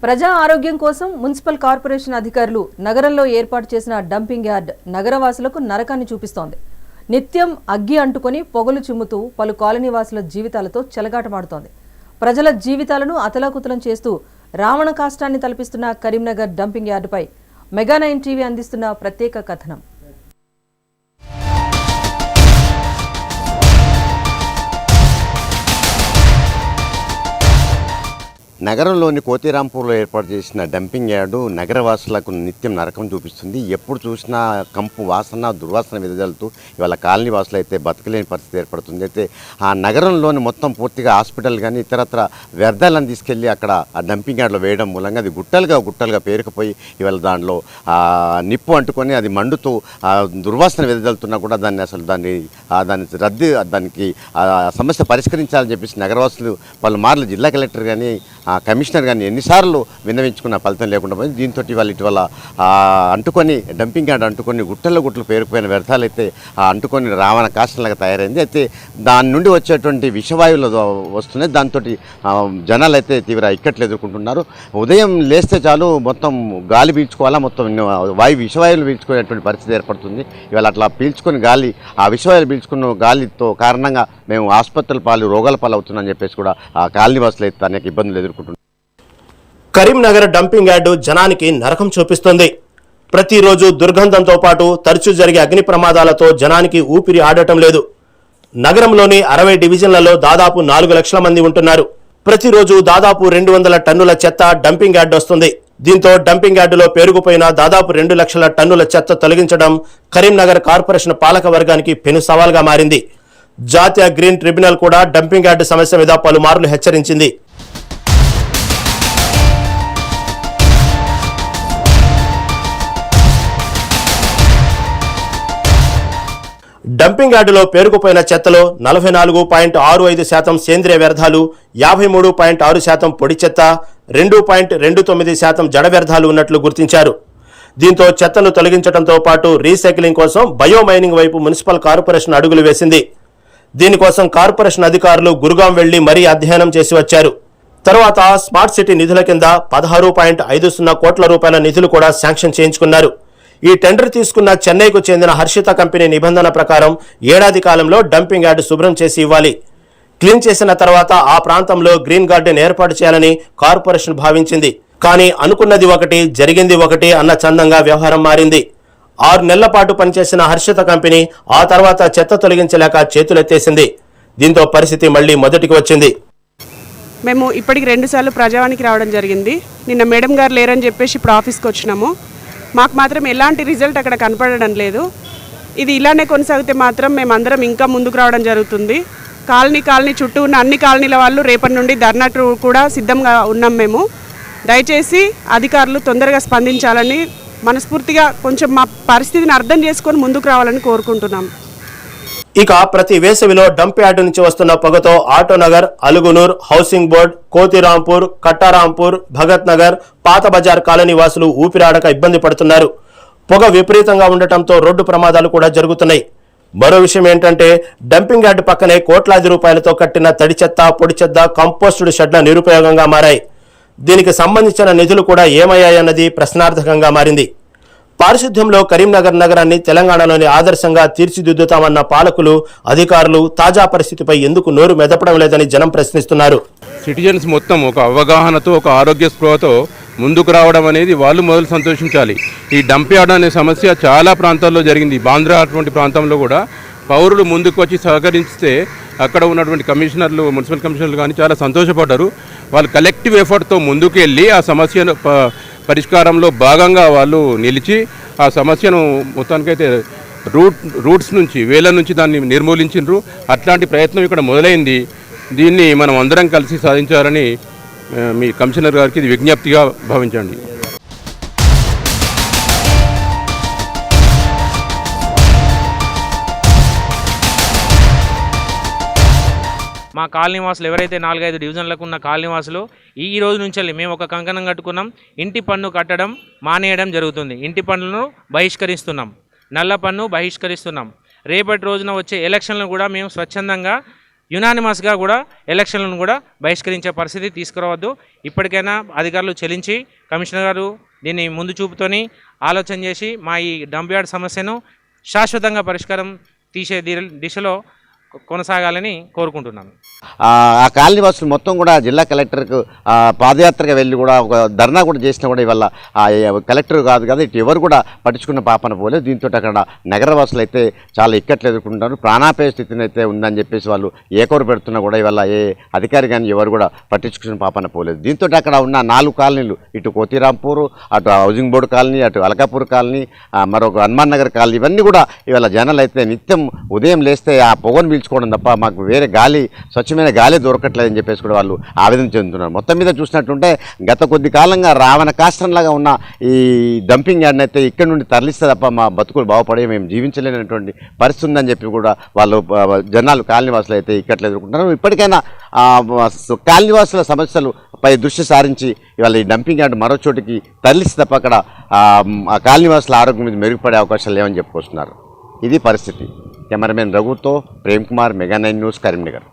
ప్రజా ఆరోగ్యం కోసం మున్సిపల్ కార్పొరేషన్ అధికారులు నగరంలో ఏర్పాటు చేసిన డంపింగ్ యార్డ్ నగరవాసులకు నరకాన్ని చూపిస్తోంది. నిత్యం అగ్గి అంటుకొని పొగలు చిమ్ముతూ పలు కాలనీవాసుల జీవితాలతో చెలగాటమాడుతోంది. ప్రజల జీవితాలను అతలాకుతలం చేస్తూ రావణ కాష్టాన్ని తలపిస్తున్న కరీంనగర్ డంపింగ్ యార్డుపై మెగా9 టీవీ అందిస్తున్న ప్రత్యేక కథనం. నగరంలోని కోతిరాంపూర్లో ఏర్పాటు చేసిన డంపింగ్ యార్డు నగరవాసులకు నిత్యం నరకం చూపిస్తుంది. ఎప్పుడు చూసినా కంపు వాసన దుర్వాసన వెదజల్లుతూ ఇవాళ కాలనీ వాసులు అయితే బతకలేని పరిస్థితి ఏర్పడుతుంది. అయితే ఆ నగరంలోని మొత్తం పూర్తిగా హాస్పిటల్ కానీ ఇతరత్ర వ్యర్థాలను తీసుకెళ్లి అక్కడ ఆ డంపింగ్ యార్డులో వేయడం మూలంగా అది గుట్టలుగా పేరుకుపోయి ఇవాళ దానిలో నిప్పు అంటుకొని అది మండుతూ దుర్వాసన వెదజల్లుతున్నా కూడా దాన్ని దానికి సమస్య పరిష్కరించాలని చెప్పేసి నగరవాసులు పలుమార్లు జిల్లా కలెక్టర్ కానీ కమిషనర్ కానీ ఎన్నిసార్లు విన్నవించుకున్న ఫలితం లేకుండా పోయింది. దీంతో ఇవాళ అంటుకొని డంపింగ్ యార్డ్ అంటుకొని గుట్టలు పేరుకుపోయిన వ్యర్థాలు అయితే అంటుకొని రావణ కాష్టంలాగా తయారైంది. అయితే దాని నుండి వచ్చేటువంటి విషవాయువులు వస్తున్నాయి. దాంతో జనాలు అయితే తీవ్ర ఇక్కట్లు ఎదుర్కొంటున్నారు. ఉదయం లేస్తే చాలు మొత్తం గాలి పీల్చుకోవాలా, మొత్తం విషవాయువులు పీల్చుకునేటువంటి పరిస్థితి ఏర్పడుతుంది. ఇవాళ అట్లా పీల్చుకొని గాలి ఆ విషవాయువులు పీల్చుకున్న గాలితో కారణంగా మేము ఆసుపత్రుల రోగాల పాలు అవుతున్నామని చెప్పేసి కూడా ఆ కాలనీ వాసులు అయితే అనేక ఇబ్బందులు ఎదుర్కొంటున్నారు. కరీంనగర్ డంపింగ్ యార్డు జనానికి నరకం చూపిస్తుంది. ప్రతిరోజు దుర్గంధంతో పాటు తరచూ జరిగే అగ్ని ప్రమాదాలతో జనానికి ఊపిరి ఆడటం లేదు. నగరంలోని 60 డివిజన్లలో దాదాపు 4 లక్షల మంది ఉంటున్నారు. ప్రతిరోజు దాదాపు 200 టన్నుల చెత్త డంపింగ్ యార్డు వస్తుంది. దీంతో డంపింగ్ యార్డులో పేరుకుపోయిన దాదాపు 2 లక్షల టన్నుల చెత్త తొలగించడం కరీంనగర్ కార్పొరేషన్ పాలక వర్గానికి పెను సవాల్గా మారింది. జాతీయ గ్రీన్ ట్రిబ్యునల్ కూడా డంపింగ్ యార్డు సమస్య మీద పలుమార్లు హెచ్చరించింది. డంపింగ్ యార్డులో పేరుకుపోయిన చెత్తలో 44.65% సేంద్రియ వ్యర్థాలు, 53.6% పొడి చెత్త, 2.29% జడ వ్యర్థాలు ఉన్నట్లు గుర్తించారు. దీంతో చెత్తను తొలగించడంతో పాటు రీసైక్లింగ్ కోసం బయోమైనింగ్ వైపు మున్సిపల్ కార్పొరేషన్ అడుగులు వేసింది. దీనికోసం కార్పొరేషన్ అధికారులు గురుగాం వెళ్లి మరీ అధ్యయనం చేసి వచ్చారు. తర్వాత స్మార్ట్ సిటీ నిధుల కింద 16.50 కోట్ల రూపాయల నిధులు కూడా శాంక్షన్ చేయించుకున్నారు. ఈ టెండర్ తీసుకున్న చెన్నైకు చెందిన హర్షిత కంపెనీ నిబంధన ప్రకారం ఏడాది కాలంలో డంపింగ్ యార్డు శుభ్రం చేసి ఇవ్వాలి. క్లీన్ చేసిన తర్వాత ఆ ప్రాంతంలో గ్రీన్ గార్డెన్ ఏర్పాటు చేయాలని కార్పొరేషన్ భావించింది. కానీ అనుకున్నది ఒకటి, జరిగింది ఒకటి అన్న చందంగా వ్యవహారం మారింది. 6 నెలల పాటు పనిచేసిన హర్షిత కంపెనీ ఆ తర్వాత చెత్త తొలగించలేక చేతులెత్తేసింది. దీంతో పరిస్థితి మళ్లీ మొదటికి వచ్చింది. మేము ఇప్పటికి 2 సార్లు ప్రజావానికి రావడం జరిగింది. నిన్న మేడం గారు లేరని చెప్పేసి ఇప్పుడు ఆఫీస్కి వచ్చినాము. మాకు మాత్రం ఎలాంటి రిజల్ట్ అక్కడ కనపడడం లేదు. ఇది ఇలానే కొనసాగితే మాత్రం మేమందరం ఇంకా ముందుకు రావడం జరుగుతుంది. కాలనీ చుట్టూ ఉన్న అన్ని కాలనీల వాళ్ళు రేపటి నుండి ధర్నాకు కూడా సిద్ధంగా ఉన్నాం. మేము దయచేసి అధికారులు తొందరగా స్పందించాలని మనస్ఫూర్తిగా కొంచెం మా పరిస్థితిని అర్థం చేసుకొని ముందుకు రావాలని కోరుకుంటున్నాం. ఇక ప్రతి వేసవిలో డంప్ యార్డు నుంచి వస్తున్న పొగతో ఆటోనగర్, అలుగునూర్, హౌసింగ్ బోర్డ్, కోతిరాంపూర్, కట్టారాంపూర్, భగత్ నగర్, పాత బజార్ కాలనీ వాసులు ఊపిరాడక ఇబ్బంది పడుతున్నారు. పొగ విపరీతంగా ఉండటంతో రోడ్డు ప్రమాదాలు కూడా జరుగుతున్నాయి. మరో విషయం ఏంటంటే డంపింగ్ యార్డు పక్కనే కోట్లాది రూపాయలతో కట్టిన తడి చెత్త, పొడి చెత్త, కంపోస్టుడ్ షెడ్ల నిరుపయోగంగా మారాయి. దీనికి సంబంధించిన నిధులు కూడా ఏమయ్యాయన్నది ప్రశ్నార్థకంగా మారింది. పారిశుద్ధ్యంలో కరీంనగర్ నగరాన్ని తెలంగాణలోని ఆదర్శంగా తీర్చిదిద్దుతామన్న పాలకులు, అధికారులు తాజా పరిస్థితిపై ఎందుకు నోరు మెదపడం లేదని జనం ప్రశ్నిస్తున్నారు. సిటిజన్స్ మొత్తం ఒక అవగాహనతో, ఒక ఆరోగ్య స్పృహతో ముందుకు రావడం అనేది వాళ్ళు మొదలు సంతోషించాలి. ఈ డంప్ యార్డ్ అనే సమస్య చాలా ప్రాంతాల్లో జరిగింది. బాంద్రా అటువంటి ప్రాంతంలో కూడా పౌరులు ముందుకు వచ్చి సహకరిస్తే అక్కడ ఉన్నటువంటి కమిషనర్లు, మున్సిపల్ కమిషనర్లు కానీ చాలా సంతోషపడ్డారు. వాళ్ళు కలెక్టివ్ ఎఫర్ట్తో ముందుకు వెళ్ళి ఆ సమస్యను పరిష్కారంలో భాగంగా వాళ్ళు నిలిచి ఆ సమస్యను మొత్తానికైతే రూట్స్ నుంచి, వేల నుంచి దాన్ని నిర్మూలించారు. అట్లాంటి ప్రయత్నం ఇక్కడ మొదలైంది. దీన్ని మనం అందరం కలిసి సాధించాలని మీ కమిషనర్ గారికి ఇది విజ్ఞప్తిగా భావించండి. మా కాలనీవాసులు ఎవరైతే 4-5 డివిజన్లకు ఉన్న కాలనీవాసులు ఈ రోజు నుంచి మేము ఒక కంకణం కట్టుకున్నాం. ఇంటి పన్ను కట్టడం మానేయడం జరుగుతుంది. ఇంటి పన్నులను బహిష్కరిస్తున్నాం, నల్ల పన్ను బహిష్కరిస్తున్నాం. రేపటి రోజున వచ్చే ఎలక్షన్లను కూడా మేము స్వచ్ఛందంగా యునానిమస్గా కూడా ఎలక్షన్లను కూడా బహిష్కరించే పరిస్థితి తీసుకురావద్దు. ఇప్పటికైనా అధికారులు చెల్లించి కమిషనర్ గారు దీన్ని ముందు చూపుతోని ఆలోచన చేసి మా ఈ డంప్ యార్డ్ సమస్యను శాశ్వతంగా పరిష్కారం తీసే దిశలో కొనసాగాలని కోరుకుంటున్నాను. ఆ కాలనీ వాసులు మొత్తం కూడా జిల్లా కలెక్టర్కు పాదయాత్రగా వెళ్ళి కూడా ఒక ధర్నా కూడా చేసినా కూడా ఇవాళ కలెక్టర్ కాదు కదా ఇటు ఎవరు కూడా పట్టించుకున్న పాపన పోలేదు. దీంతో అక్కడ నగరవాసులు అయితే చాలా ఇక్కట్లు ఎదుర్కొంటారు. ప్రాణాపాయ స్థితిని అయితే ఉందని చెప్పేసి వాళ్ళు ఏకోరు పెడుతున్నా కూడా ఇవాళ ఏ అధికారి కానీ ఎవరు కూడా పట్టించుకున్న పాపన పోలేదు. దీంతో అక్కడ ఉన్న 4 కాలనీలు ఇటు కోతిరాంపూర్, అటు హౌసింగ్ బోర్డు కాలనీ, అటు అలకాపూర్ కాలనీ, మరొక హనుమాన్ నగర్ కాలనీ ఇవన్నీ కూడా ఇవాళ జనాలు అయితే నిత్యం ఉదయం లేస్తే ఆ పొగను పీల్చుకోవడం తప్ప మాకు వేరే గాలి స్వచ్ఛమైన గాలి దొరకట్లేదని చెప్పేసి కూడా వాళ్ళు ఆవేదన చెందుతున్నారు. మొత్తం మీద చూసినట్టుంటే గత కొద్ది కాలంగా రావణ కాష్టంలాగా ఉన్న ఈ డంపింగ్ యార్డ్ని అయితే ఇక్కడ నుండి తరలిస్తే తప్ప మా బతుకులు బాగుపడే మేము జీవించలేనటువంటి పరిస్థితి ఉందని చెప్పి కూడా వాళ్ళు జనాలు కాలనీవాసులు అయితే ఇక్కట్లు ఎదుర్కొంటున్నారు. ఇప్పటికైనా కాలనీవాసుల సమస్యలపై దృష్టి సారించి ఇవాళ ఈ డంపింగ్ యార్డ్ మరో చోటికి తరలిస్తే తప్ప అక్కడ ఆ కాలనీవాసుల ఆరోగ్యం మీద మెరుగుపడే అవకాశాలు లేవని చెప్పుకొస్తున్నారు. ఇది పరిస్థితి. కెమెరామెన్ రఘుతో ప్రేమ్ కుమార్, మెగా 9 న్యూస్, కరీంనగర్.